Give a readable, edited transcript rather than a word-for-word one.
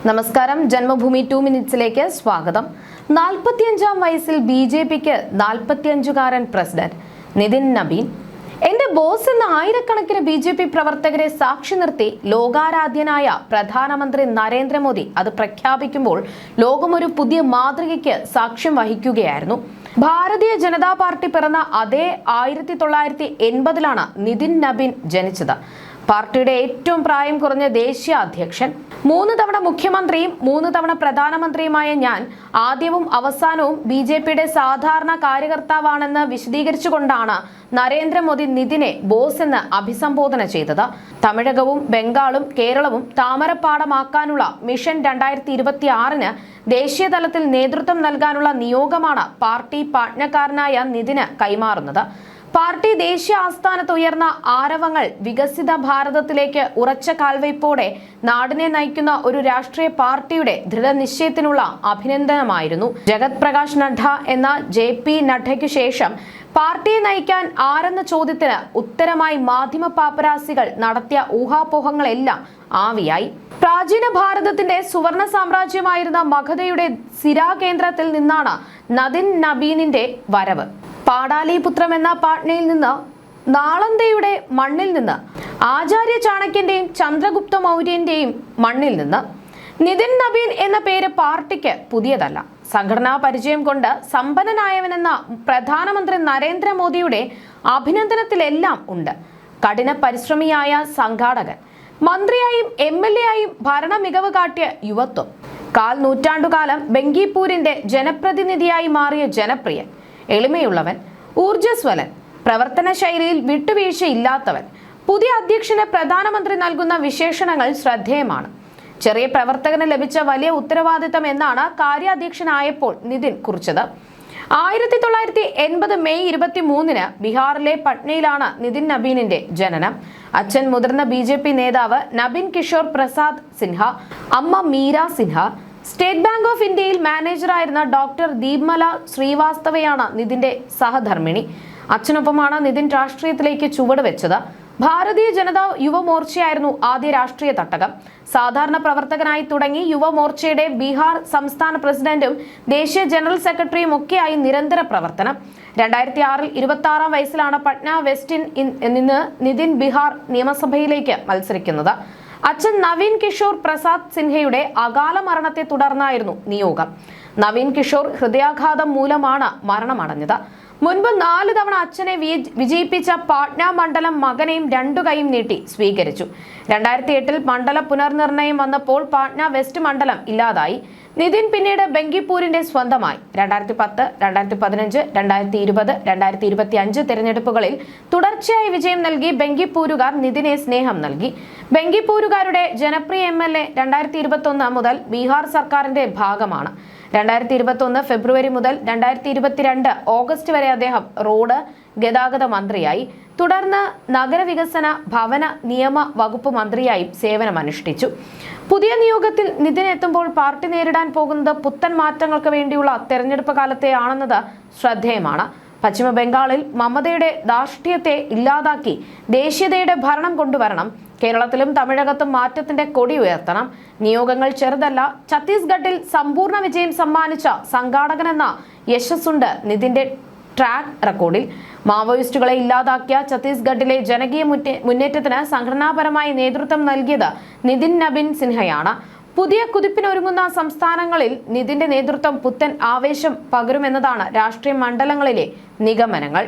നമസ്കാരം. ജന്മഭൂമി 2 മിനിറ്റ്സിലേക്ക് സ്വാഗതം. 45-ാം വയസ്സിൽ ബിജെപിക്ക് 45-കാരൻ പ്രസിഡന്റ് നിതിൻ നബീൻ. എന്റെ ബോസ് എന്ന ആയിരക്കണക്കിന് ബിജെപി പ്രവർത്തകരെ സാക്ഷി നിർത്തി ലോകാരാധ്യനായ പ്രധാനമന്ത്രി നരേന്ദ്രമോദി അത് പ്രഖ്യാപിക്കുമ്പോൾ ലോകം ഒരു പുതിയ മാതൃകയ്ക്ക് സാക്ഷ്യം വഹിക്കുകയായിരുന്നു. ഭാരതീയ ജനതാ പാർട്ടി പിറന്ന അതേ 1980-ലാണ് നിതിൻ നബീൻ ജനിച്ചത്. പാർട്ടിയുടെ ഏറ്റവും പ്രായം കുറഞ്ഞ ദേശീയ അധ്യക്ഷൻ, 3 തവണ മുഖ്യമന്ത്രിയും 3 തവണ പ്രധാനമന്ത്രിയുമായ ഞാൻ ആദ്യവും അവസാനവും ബിജെപിയുടെ സാധാരണ കാര്യകർത്താവാണെന്ന് വിശദീകരിച്ചുകൊണ്ടാണ് നരേന്ദ്രമോദി നിതിനെ ബോസ് എന്ന് അഭിസംബോധന ചെയ്തത്. തമിഴകവും ബംഗാളും കേരളവും താമരപ്പാടമാക്കാനുള്ള മിഷൻ 2026-ന് ദേശീയ തലത്തിൽ നേതൃത്വം നൽകാനുള്ള നിയോഗമാണ് പാർട്ടി പാട്നക്കാരനായ നിതിന് കൈമാറുന്നത്. പാർട്ടി ദേശീയ ആസ്ഥാനത്ത് ഉയർന്ന ആരവങ്ങൾ വികസിത ഭാരതത്തിലേക്ക് ഉറച്ച കാൽവയ്പോടെ നാടിനെ നയിക്കുന്ന ഒരു രാഷ്ട്രീയ പാർട്ടിയുടെ ദൃഢനിശ്ചയത്തിനുള്ള അഭിനന്ദനമായിരുന്നു. ജഗത് പ്രകാശ് നഡ്ഡ എന്ന JP നഡ്ഡയ്ക്കു ശേഷം പാർട്ടിയെ നയിക്കാൻ ആരെന്ന ചോദ്യത്തിന് ഉത്തരമായി മാധ്യമ പാപ്പരാസികൾ നടത്തിയ ഊഹാപോഹങ്ങളെല്ലാം ആവിയായി. പ്രാചീന ഭാരതത്തിന്റെ സുവർണ സാമ്രാജ്യമായിരുന്ന മഗധയുടെ സിരാകേന്ദ്രത്തിൽ നിന്നാണ് നിതിൻ നബീനിന്റെ വരവ്. പാടാലിപുത്രം എന്ന പാട്നയിൽ നിന്ന്, നാളന്ദയുടെ മണ്ണിൽ നിന്ന്, ആചാര്യ ചാണക്യന്റെയും ചന്ദ്രഗുപ്ത മൗര്യന്റെയും മണ്ണിൽ നിന്ന്. നിതിൻ നബീൻ എന്ന പേര് പാർട്ടിക്ക് പുതിയതല്ല. സംഘടനാ പരിചയം കൊണ്ട് സമ്പന്നനായവനെന്ന പ്രധാനമന്ത്രി നരേന്ദ്രമോദിയുടെ അഭിനന്ദനത്തിലെല്ലാം ഉണ്ട്. കഠിന പരിശ്രമിയായ സംഘാടകൻ, മന്ത്രിയായും MLA ആയും ഭരണ മികവ് കാട്ടിയ യുവത്വം, 4 നൂറ്റാണ്ടുകാലം ബംഗിപ്പൂരിന്റെ ജനപ്രതിനിധിയായി മാറിയ ജനപ്രിയൻ, എളിമയുള്ളവൻ, ഊർജ്ജസ്വലൻ, പ്രവർത്തന ശൈലിയിൽ വിട്ടുവീഴ്ചയില്ലാത്തവൻ. പുതിയ അധ്യക്ഷന് പ്രധാനമന്ത്രി നൽകുന്ന വിശേഷണങ്ങൾ ശ്രദ്ധേയമാണ്. ചെറിയ പ്രവർത്തകന് ലഭിച്ച വലിയ ഉത്തരവാദിത്തം എന്നാണ് കാര്യാധ്യക്ഷനായപ്പോൾ നിതിൻ കുറിച്ചത്. 1980 മെയ് 23-ന് ബീഹാറിലെ പട്നയിലാണ് നിതിൻ നബീനിന്റെ ജനനം. അച്ഛൻ മുതിർന്ന BJP നേതാവ് നബീൻ കിഷോർ പ്രസാദ് സിൻഹ, അമ്മ Meera Sinha. State bank of ഇന്ത്യയിൽ മാനേജറായിരുന്ന ഡോക്ടർ ദീപ്മല ശ്രീവാസ്തവയാണ് നിതിന്റെ സഹധർമ്മിണി. അച്ഛനൊപ്പമാണ് നിതിൻ രാഷ്ട്രീയത്തിലേക്ക് ചുവട് വെച്ചത്. ഭാരതീയ ജനതാ യുവമോർച്ചയായിരുന്നു ആദ്യ രാഷ്ട്രീയ തട്ടകം. സാധാരണ പ്രവർത്തകനായി തുടങ്ങി യുവമോർച്ചയുടെ ബീഹാർ സംസ്ഥാന പ്രസിഡന്റും ദേശീയ ജനറൽ സെക്രട്ടറിയും ഒക്കെയായി നിരന്തര പ്രവർത്തനം. 2006-ൽ 26-ാം വയസ്സിലാണ് പട്ന വെസ്റ്റിൽ നിന്ന് നിതിൻ ബീഹാർ നിയമസഭയിലേക്ക് മത്സരിക്കുന്നത്. അച്ഛൻ നവീൻ കിഷോർ പ്രസാദ് സിൻഹയുടെ അകാല മരണത്തെ തുടർന്നായിരുന്നു നിയോഗം. നവീൻ കിഷോർ ഹൃദയാഘാതം മൂലമാണ് മരണമടഞ്ഞത്. മുൻപ് 4 തവണ അച്ഛനെ വിജയിപ്പിച്ച പാട്ന മണ്ഡലം മകനെയും 2 കൈയും നീട്ടി സ്വീകരിച്ചു. 2008-ൽ മണ്ഡല പുനർനിർണയം വന്നപ്പോൾ പാട്ന വെസ്റ്റ് മണ്ഡലം ഇല്ലാതായി. നിതിൻ പിന്നീട് ബംഗിപ്പൂരിന്റെ സ്വന്തമായി. 2010, 2015, 2020, 2025 തെരഞ്ഞെടുപ്പുകളിൽ തുടർച്ചയായി വിജയം നൽകി ബംഗിപ്പൂരുകാർ നിതിനെ സ്നേഹം നൽകി. ബംഗിപ്പൂരുകാരുടെ ജനപ്രിയ MLA 2021 മുതൽ ബീഹാർ സർക്കാരിന്റെ ഭാഗമാണ്. 2021 ഫെബ്രുവരി മുതൽ 2022 ഓഗസ്റ്റ് വരെ അദ്ദേഹം റോഡ് ഗതാഗത മന്ത്രിയായി. തുടർന്ന് നഗരവികസന ഭവന നിയമ വകുപ്പ് മന്ത്രിയായും സേവനമനുഷ്ഠിച്ചു. പുതിയ നിയോഗത്തിൽ നിതിൻ എത്തുമ്പോൾ പാർട്ടി നേരിടാൻ പോകുന്നത് പുത്തൻ മാറ്റങ്ങൾക്ക് വേണ്ടിയുള്ള തെരഞ്ഞെടുപ്പ് കാലത്തെയാണെന്നത് ശ്രദ്ധേയമാണ്. പശ്ചിമ ബംഗാളിൽ മമതയുടെ ധാർഷ്ട്യത്തെ ഇല്ലാതാക്കി ദേശീയതയുടെ ഭരണം കൊണ്ടുവരണം. കേരളത്തിലും തമിഴകത്തും മാറ്റത്തിന്റെ കൊടി ഉയർത്തണം. നിയോഗങ്ങൾ ചെറുതല്ല. ഛത്തീസ്ഗഡിൽ സമ്പൂർണ്ണ വിജയം സമ്മാനിച്ച സംഘാടകനെന്ന യശസ്സുണ്ട് നിതിന്റെ ട്രാക്ക് റെക്കോർഡിൽ. മാവോയിസ്റ്റുകളെ ഇല്ലാതാക്കിയ ഛത്തീസ്ഗഡിലെ ജനകീയ മുന്നേറ്റത്തിന് സംഘടനാപരമായി നേതൃത്വം നൽകിയത് നിതിൻ നബീൻ സിൻഹയാണ്. പുതിയ കുതിപ്പിനൊരുങ്ങുന്ന സംസ്ഥാനങ്ങളിൽ നിതിന്റെ നേതൃത്വം പുത്തൻ ആവേശം പകരുമെന്നതാണ് രാഷ്ട്രീയ മണ്ഡലങ്ങളിലെ നിഗമനങ്ങൾ.